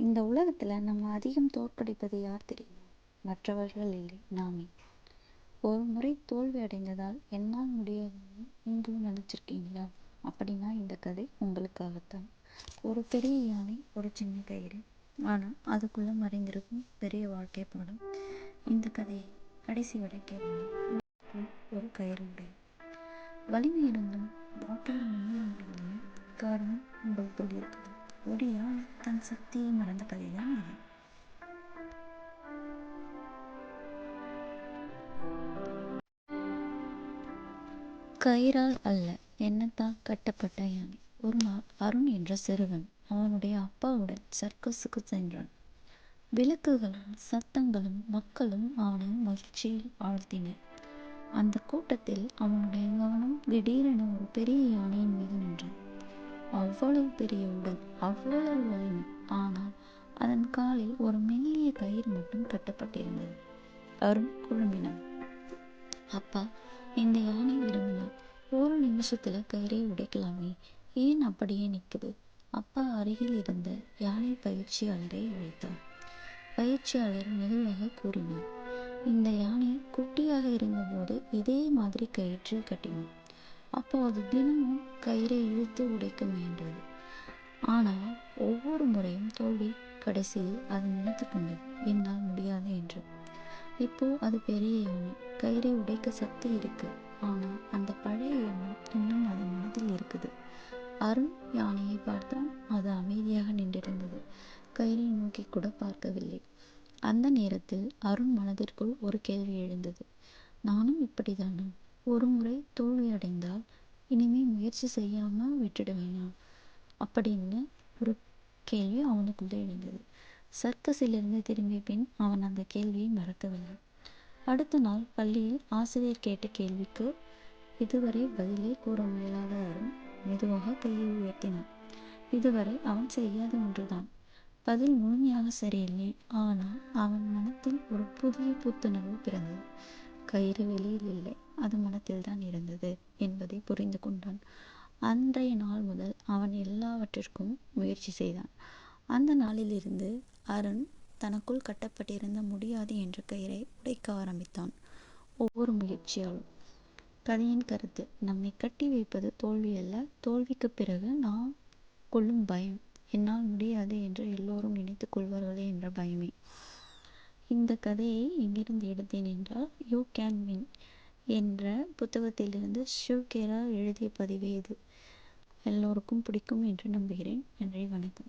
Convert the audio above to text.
இந்த உலகத்துல நம்ம அதிகம் தோற்கடிப்பது யார் தெரியுமா? மற்றவர்கள் இல்லை, நாமே. ஒரு முறை தோல்வி அடைந்ததால் என்னால் முடியாதுன்னு நீங்களும் நினைச்சிருக்கீங்களா? அப்படின்னா இந்த கதை உங்களுக்காகத்தான். ஒரு பெரிய யானை, ஒரு சின்ன கயிறு, ஆனா அதுக்குள்ள மறைந்திருக்கும் பெரிய வாழ்க்கை பாடம். இந்த கதையை கடைசி வரை கேட்கணும். ஒரு கயிறு உடைய வலிமை இருந்தும் வாழ்க்கையில் முன்னேற முடியும் காரணம் உங்களுக்குள் இருக்குது. ஒடியா தன் சக்தியை மறந்த கதைதான் இது. கயிறால் அல்ல, எண்ணத்தால் கட்டப்பட்ட யானை. ஒரு நாள் அருண் என்ற சிறுவன் அவனுடைய அப்பாவுடன் சர்க்கஸுக்கு சென்றான். விளக்குகளும் சத்தங்களும் மக்களும் அவனை மகிழ்ச்சியில் ஆழ்த்தினர். அந்த கூட்டத்தில் அவனுடைய கவனம் திடீரென ஒரு பெரிய யானையின் மீது நின்றது. அவ்வளவு பெரிய உடல், அவ்வளவு வலிமை, ஆனால் அதன் காலில் ஒரு மெல்லிய கயிறு மட்டும் கட்டப்பட்டிருந்தது. அருண் குழம்பினான். அப்பா, இந்த யானை விரும்பினார். ஒரு நிமிஷத்துல கயிறை உடைக்கலாமே, ஏன் அப்படியே நிற்குது? அப்பா அருகில் இருந்த யானை பயிற்சியாளரை அழைத்தார். பயிற்சியாளர் மெதுவாக கூறினார், இந்த யானை குட்டியாக இருந்தபோது இதே மாதிரி கயிற்றில் கட்டினோம். அப்போது தினமும் கயிறை இழுத்து உடைக்க முயன்றது. ஆனால் ஒவ்வொரு முறையும் தோல்வி. கடைசியில் அது நினைத்து கொண்டது, என்னால் முடியாது என்று. இப்போ அது பெரிய யானை, கயிறை உடைக்க சக்தி இருக்கு, ஆனா அந்த பழைய எண்ணம் இன்னும் அதன் மனதில் இருக்குது. அருண் யானையை பார்த்தான். அது அமைதியாக நின்றிருந்தது, கயிறை நோக்கி கூட பார்க்கவில்லை. அந்த நேரத்தில் அருண் மனதிற்குள் ஒரு கேள்வி எழுந்தது. நானும் இப்படிதானா? ஒரு முறை தோல்வி அடைந்தால் இனிமே முயற்சி செய்யாம விட்டுடுவேனா? அப்படின்னு ஒரு கேள்வி அவனுக்குள்ளே எழுந்தது. சர்க்கஸிலிருந்து திரும்பிய பின் அவன் அந்த கேள்வியை மறக்கவில்லை. அடுத்த நாள் பள்ளியில் ஆசிரியர் கேட்ட கேள்விக்கு இதுவரை பதிலை கூற முயலாத அருண் மெதுவாக கையை உயர்த்தினான். இதுவரை அவன் செய்யாத ஒன்றுதான். பதில் முழுமையாக சரியில்லை, ஆனால் அவன் மனத்தில் ஒரு புதிய புத்துணர்வு பிறந்தது. கயிறு வெளியில் இல்லை, அது மனத்தில் தான் இருந்தது என்பதை புரிந்து கொண்டான். அன்றைய நாள் முதல் அவன் எல்லாவற்றிற்கும் முயற்சி செய்தான். அந்த நாளிலிருந்து அருண் தனக்குள் கட்டப்பட்டிருந்த முடியாது என்ற கயிறை உடைக்க ஆரம்பித்தான், ஒவ்வொரு முயற்சியாலும். கதையின் கருத்து: நம்மை கட்டி வைப்பது தோல்வி அல்ல, தோல்விக்கு பிறகு நாம் கொள்ளும் பயம், என்னால் முடியாது என்று எல்லோரும் நினைத்துக் கொள்வார்களே என்ற பயமே. இந்த கதையை எங்கிருந்து எடுத்தேன் என்றால், யூ கேன் வின் என்ற புத்தகத்திலிருந்து ஷிவ் கேரா எழுதிய பதிவு இது. எல்லோருக்கும் பிடிக்கும் என்று நம்புகிறேன். நன்றி, வணக்கம்.